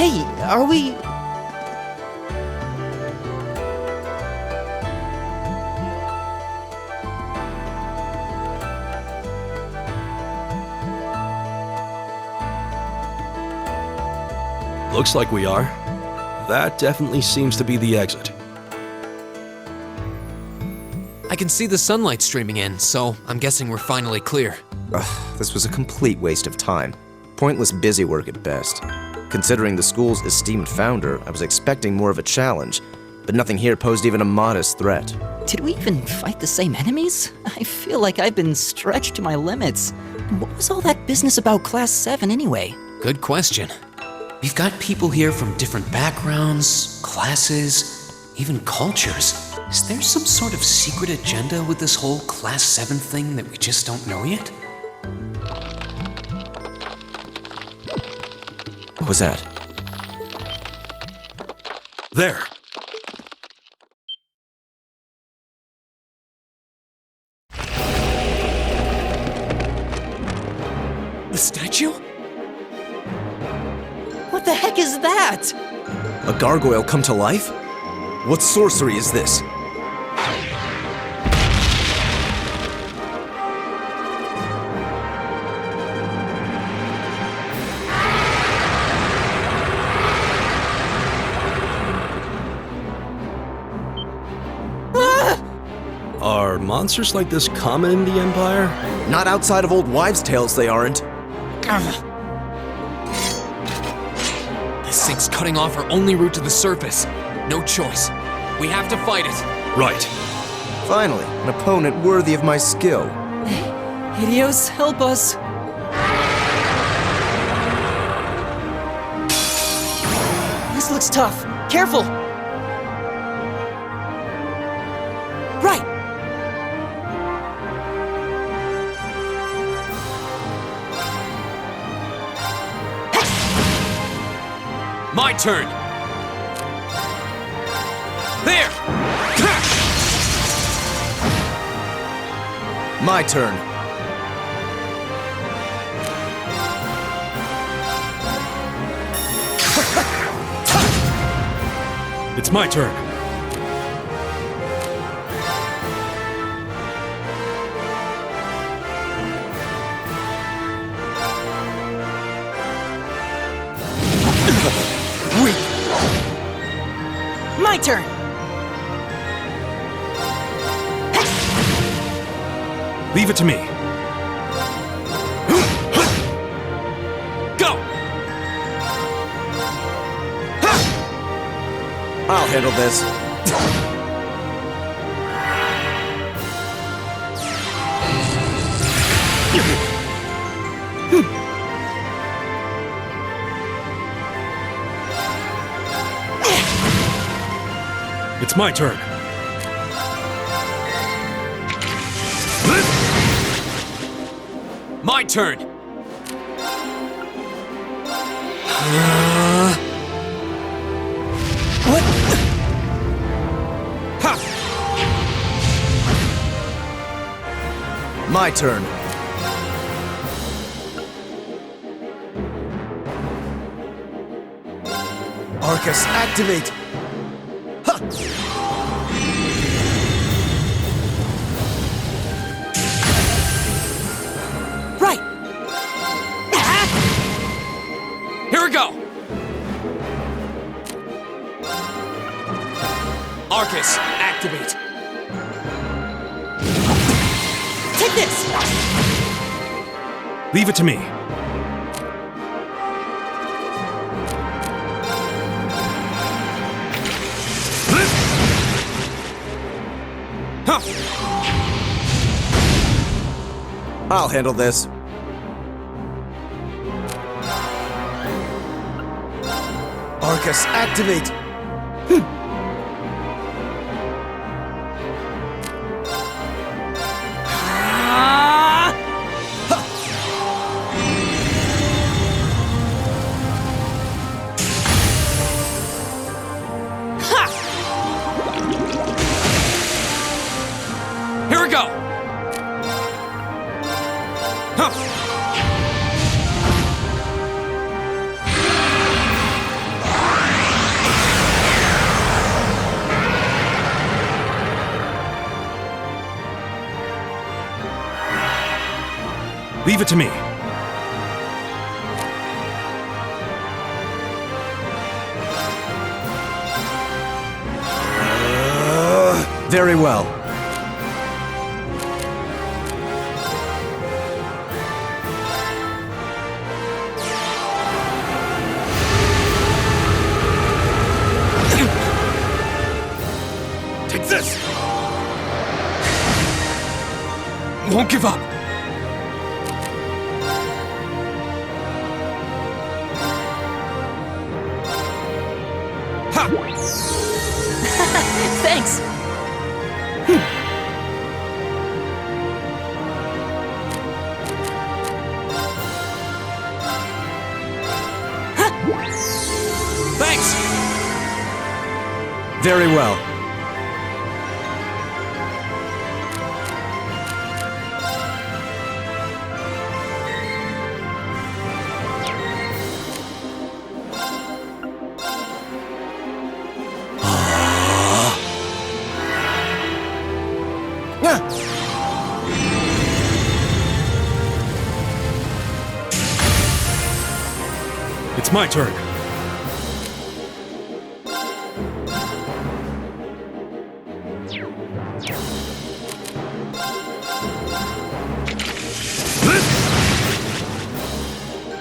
Hey, are we... Looks like we are. That definitely seems to be the exit. I can see the sunlight streaming in, so I'm guessing we're finally clear. This was a complete waste of time. Pointless busy work at best. Considering the school's esteemed founder, I was expecting more of a challenge, but nothing here posed even a modest threat. Did we even fight the same enemies? I feel like I've been stretched to my limits. And what was all that business about Class 7 anyway? Good question. We've got people here from different backgrounds, classes, even cultures. Is there some sort of secret agenda with this whole Class 7 thing that we just don't know yet? What was that? There! The statue? What the heck is that? A gargoyle come to life? What sorcery is this? Are monsters like this common in the Empire? Not outside of old wives' tales, they aren't. This thing's cutting off our only route to the surface. No choice. We have to fight it. Right. Finally, an opponent worthy of my skill. Helios, help us. This looks tough. Careful! Right! My turn! There! My turn. It's my turn. My turn! Leave it to me. Go! I'll handle this. It's my turn. My turn! What? Ha! My turn. Arcus, activate! Right! Here we go! Arcus, activate! Take this! Leave it to me. Huh. I'll handle this. Arcus, activate! Here we go! Huh. Leave it to me. Very well. Take this! Won't give up. Ha! Thanks! Thanks! Very well. It's my turn.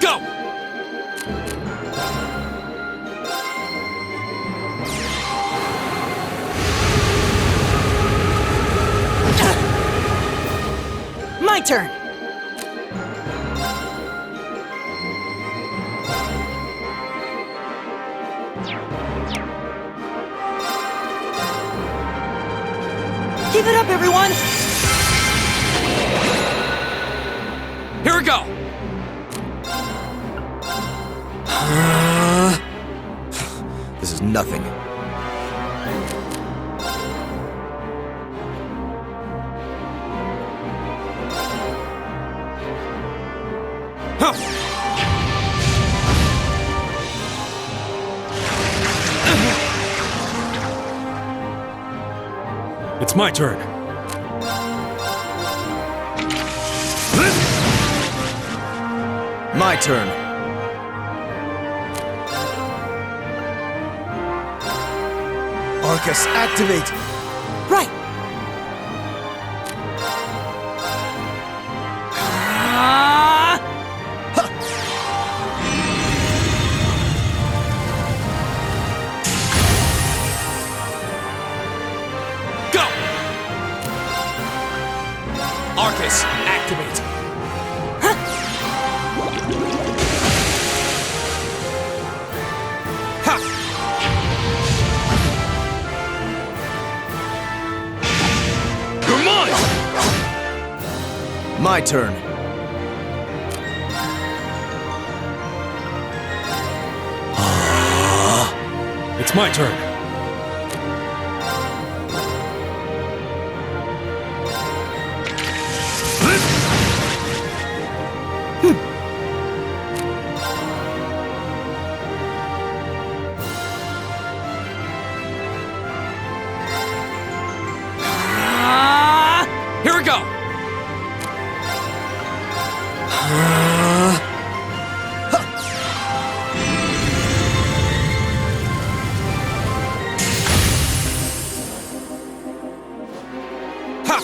Go! My turn! Give it up, everyone! Here we go! This is nothing. Huh. It's my turn. My turn. Arcus, activate! Right! Go! Arcus, activate. Ha! You're mine! My turn. It's my turn. Here we go! Ha!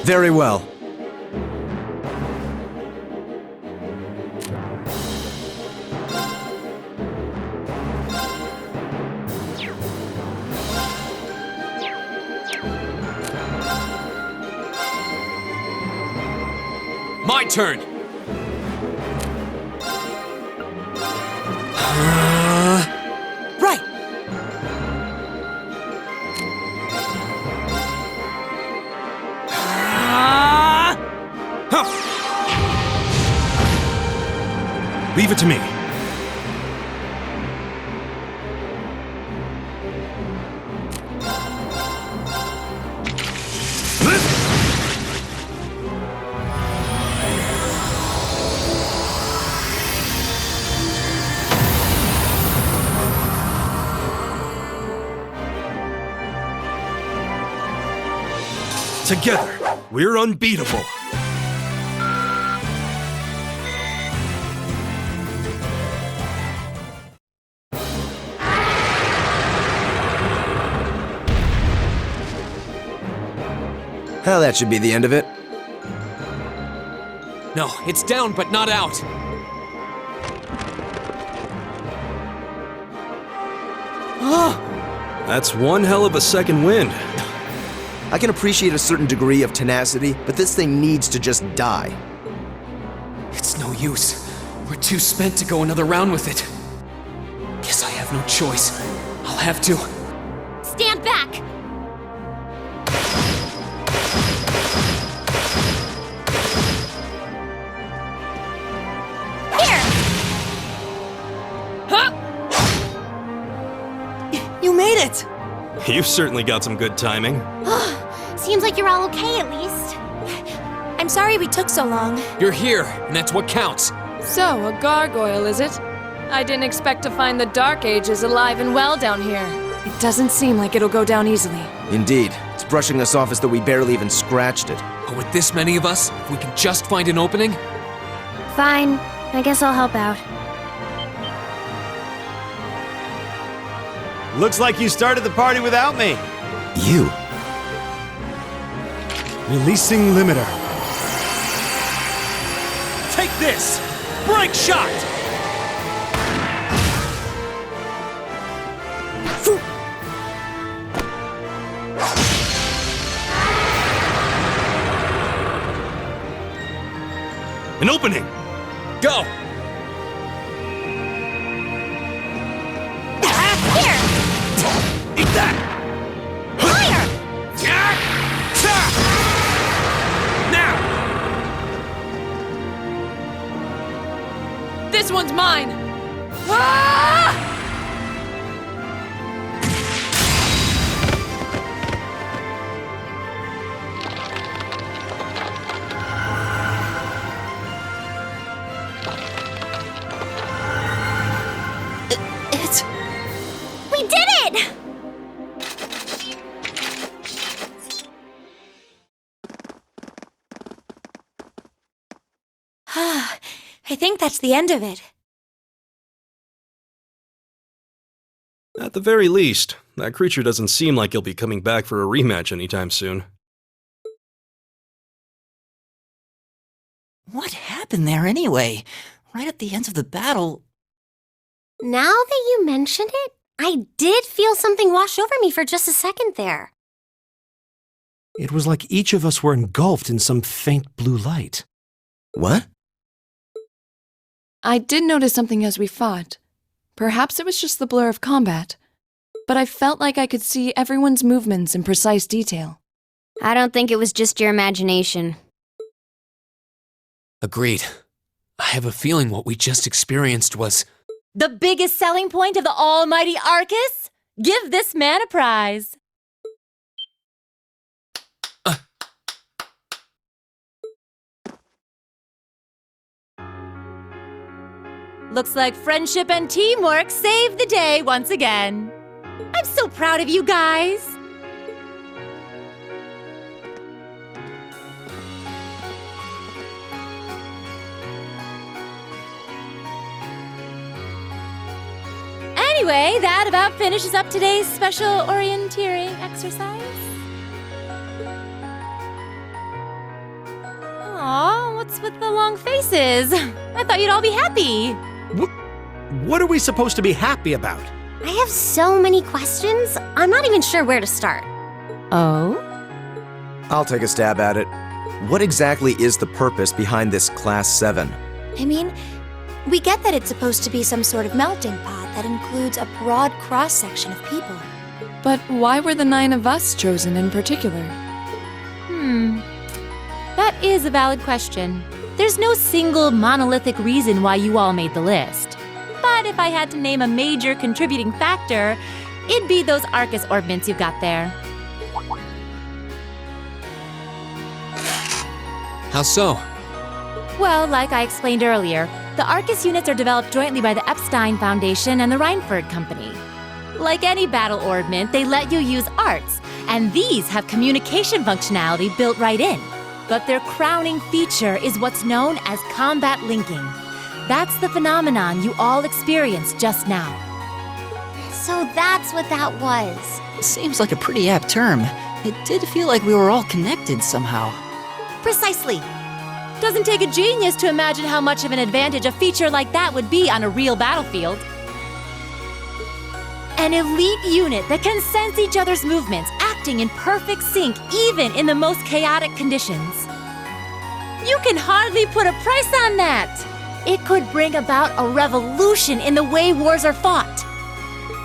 Very well. My turn! Right! Huh. Leave it to me. Together, we're unbeatable. Well, that should be the end of it. No, it's down but not out. That's one hell of a second wind. I can appreciate a certain degree of tenacity, but this thing needs to just die. It's no use. We're too spent to go another round with it. Guess I have no choice. I'll have to. Stand back! Here! Huh? You made it! You've certainly got some good timing. Seems like you're all okay at least. I'm sorry we took so long. You're here, and that's what counts. So, a gargoyle, is it? I didn't expect to find the Dark Ages alive and well down here. It doesn't seem like it'll go down easily. Indeed, it's brushing us off as though we barely even scratched it. But with this many of us, if we can just find an opening. Fine. I guess I'll help out. Looks like you started the party without me. You? Releasing limiter. Take this! Break shot! An opening! Go! Here! Eat that! Fire! Now! This one's mine! Ah! We did it! I think that's the end of it. At the very least, that creature doesn't seem like he'll be coming back for a rematch anytime soon. What happened there anyway? Right at the end of the battle. Now that you mention it, I did feel something wash over me for just a second there. It was like each of us were engulfed in some faint blue light. What? I did notice something as we fought. Perhaps it was just the blur of combat, but I felt like I could see everyone's movements in precise detail. I don't think it was just your imagination. Agreed. I have a feeling what we just experienced was... The biggest selling point of the almighty Arcus? Give this man a prize. Looks like friendship and teamwork saved the day once again. I'm so proud of you guys. Anyway, that about finishes up today's special orienteering exercise. Aw, what's with the long faces? I thought you'd all be happy. What are we supposed to be happy about? I have so many questions, I'm not even sure where to start. Oh? I'll take a stab at it. What exactly is the purpose behind this Class 7? I mean, we get that it's supposed to be some sort of melting pot that includes a broad cross-section of people. But why were the 9 of us chosen in particular? That is a valid question. There's no single monolithic reason why you all made the list. But if I had to name a major contributing factor, it'd be those Arcus orbments you've got there. How so? Well, like I explained earlier, the Arcus units are developed jointly by the Epstein Foundation and the Reinford Company. Like any battle orbment, they let you use arts, And these have communication functionality built right in. But their crowning feature is what's known as combat linking. That's the phenomenon you all experienced just now. So that's what that was. Seems like a pretty apt term. It did feel like we were all connected somehow. Precisely. Doesn't take a genius to imagine how much of an advantage a feature like that would be on a real battlefield. An elite unit that can sense each other's movements, acting in perfect sync even in the most chaotic conditions. You can hardly put a price on that. It could bring about a revolution in the way wars are fought.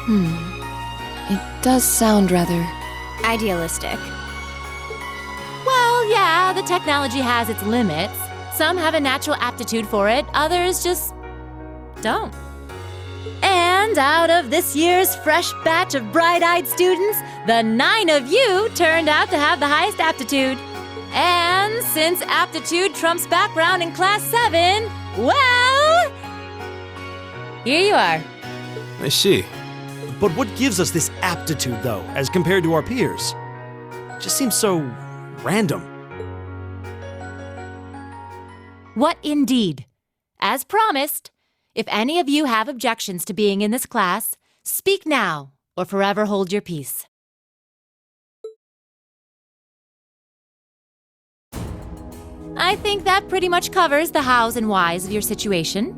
It does sound rather Idealistic. Well, yeah, the technology has its limits. Some have a natural aptitude for it, others just don't. And out of this year's fresh batch of bright-eyed students, the 9 of you turned out to have the highest aptitude. And since aptitude trumps background in Class 7, well, here you are. I see. But what gives us this aptitude, though, as compared to our peers? It just seems so random. What indeed? As promised, if any of you have objections to being in this class, speak now or forever hold your peace. I think that pretty much covers the hows and whys of your situation.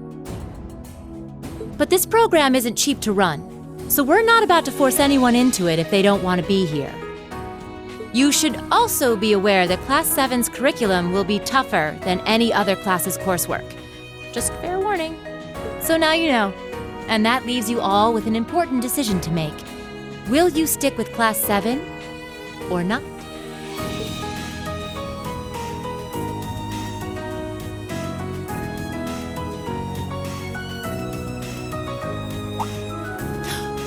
But this program isn't cheap to run, so we're not about to force anyone into it if they don't want to be here. You should also be aware that Class 7's curriculum will be tougher than any other class's coursework. Just fair warning. So now you know. And that leaves you all with an important decision to make. Will you stick with Class 7 or not?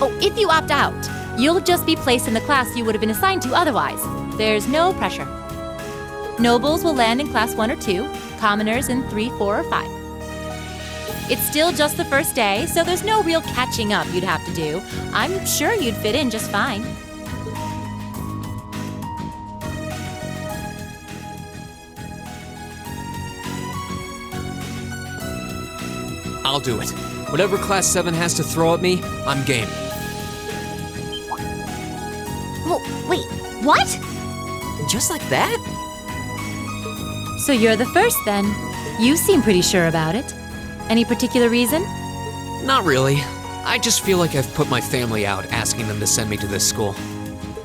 Oh, if you opt out, you'll just be placed in the class you would have been assigned to otherwise. There's no pressure. Nobles will land in Class 1 or 2, commoners in 3, 4, or 5. It's still just the first day, so there's no real catching up you'd have to do. I'm sure you'd fit in just fine. I'll do it. Whatever Class 7 has to throw at me, I'm game. Well, wait, what? Just like that? So you're the first then. You seem pretty sure about it. Any particular reason? Not really. I just feel like I've put my family out asking them to send me to this school.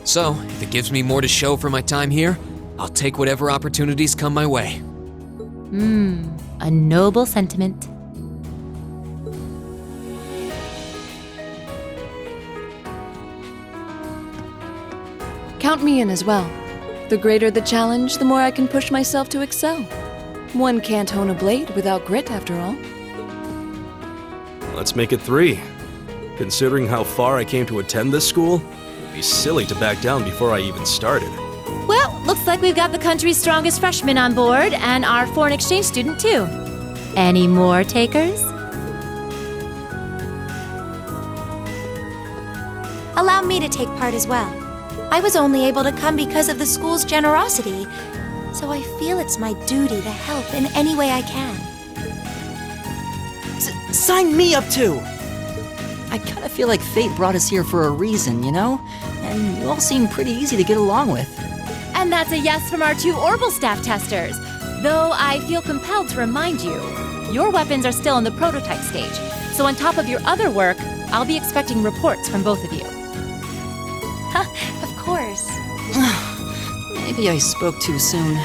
So, if it gives me more to show for my time here, I'll take whatever opportunities come my way. A noble sentiment. Count me in as well. The greater the challenge, the more I can push myself to excel. One can't hone a blade without grit, after all. Let's make it 3. Considering how far I came to attend this school, it'd be silly to back down before I even started. Well, looks like we've got the country's strongest freshman on board and our foreign exchange student too. Any more takers? Allow me to take part as well. I was only able to come because of the school's generosity, so I feel it's my duty to help in any way I can. Sign me up too! I kinda feel like fate brought us here for a reason, you know? And you all seem pretty easy to get along with. And that's a yes from our 2 Orbital staff testers. Though I feel compelled to remind you, your weapons are still in the prototype stage. So on top of your other work, I'll be expecting reports from both of you. Of course. Maybe I spoke too soon.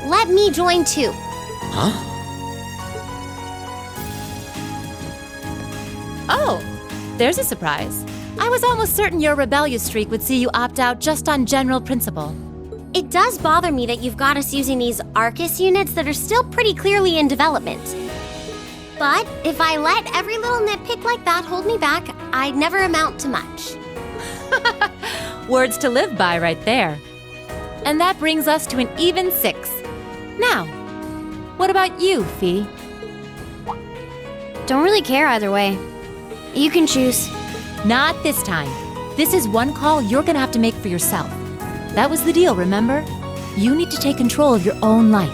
Let me join too. Huh? Oh, there's a surprise. I was almost certain your rebellious streak would see you opt out just on general principle. It does bother me that you've got us using these Arcus units that are still pretty clearly in development. But if I let every little nitpick like that hold me back, I'd never amount to much. Words to live by right there. And that brings us to an even 6. Now, what about you, Fee? Don't really care either way. You can choose. Not this time. This is one call you're gonna have to make for yourself. That was the deal, remember? You need to take control of your own life.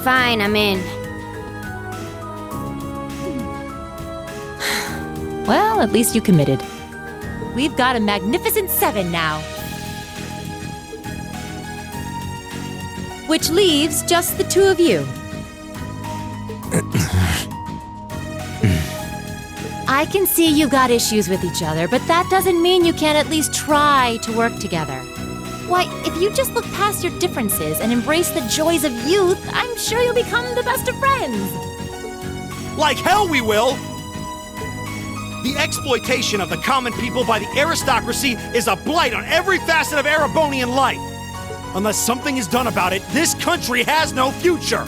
Fine, I'm in. Well, at least you committed. We've got a magnificent 7 now. Which leaves just the two of you. I can see you got issues with each other, but that doesn't mean you can't at least try to work together. Why, if you just look past your differences and embrace the joys of youth, I'm sure you'll become the best of friends. Like hell we will! The exploitation of the common people by the aristocracy is a blight on every facet of Erebonian life. Unless something is done about it, this country has no future!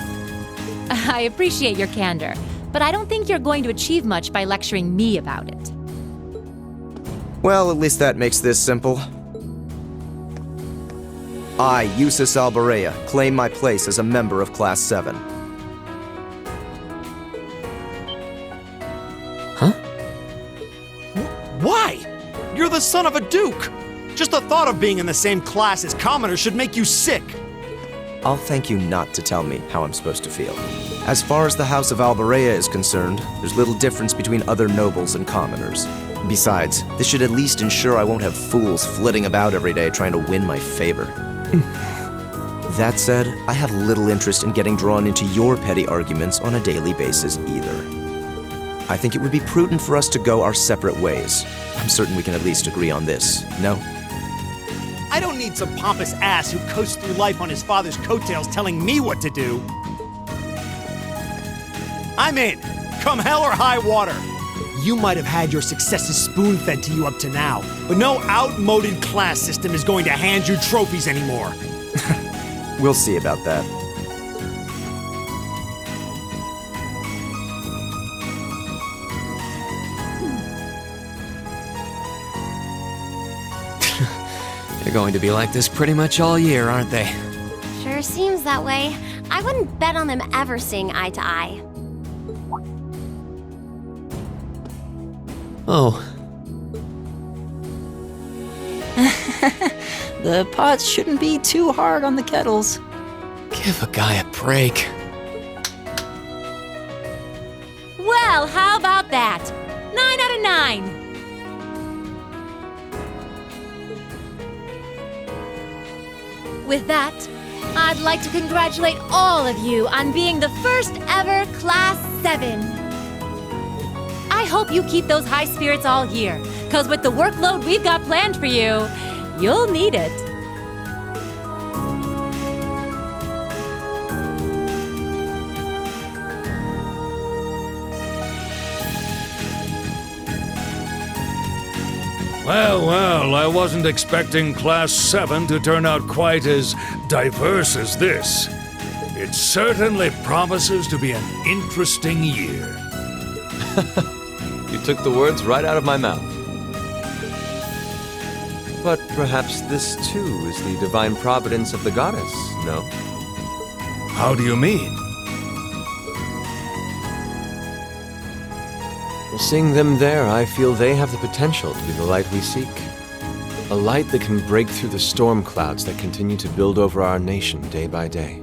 I appreciate your candor, but I don't think you're going to achieve much by lecturing me about it. Well, at least that makes this simple. I, Eusus Alborea, claim my place as a member of Class 7. Huh? Why? You're the son of a duke! Just the thought of being in the same class as commoners should make you sick! I'll thank you not to tell me how I'm supposed to feel. As far as the House of Alborea is concerned, there's little difference between other nobles and commoners. Besides, this should at least ensure I won't have fools flitting about every day trying to win my favor. That said, I have little interest in getting drawn into your petty arguments on a daily basis either. I think it would be prudent for us to go our separate ways. I'm certain we can at least agree on this, no? I don't need some pompous ass who coasts through life on his father's coattails telling me what to do. I'm in, come hell or high water. You might have had your successes spoon-fed to you up to now, but no outmoded class system is going to hand you trophies anymore. We'll see about that. They're going to be like this pretty much all year, aren't they? Sure seems that way. I wouldn't bet on them ever seeing eye to eye. Oh. The pots shouldn't be too hard on the kettles. Give a guy a break. Well, how about that? 9 out of 9. With that, I'd like to congratulate all of you on being the first ever Class 7. I hope you keep those high spirits all year, because with the workload we've got planned for you, you'll need it. Well, I wasn't expecting Class 7 to turn out quite as diverse as this. It certainly promises to be an interesting year. You took the words right out of my mouth. But perhaps this too is the divine providence of the goddess, no? How do you mean? Well, seeing them there, I feel they have the potential to be the light we seek. A light that can break through the storm clouds that continue to build over our nation day by day.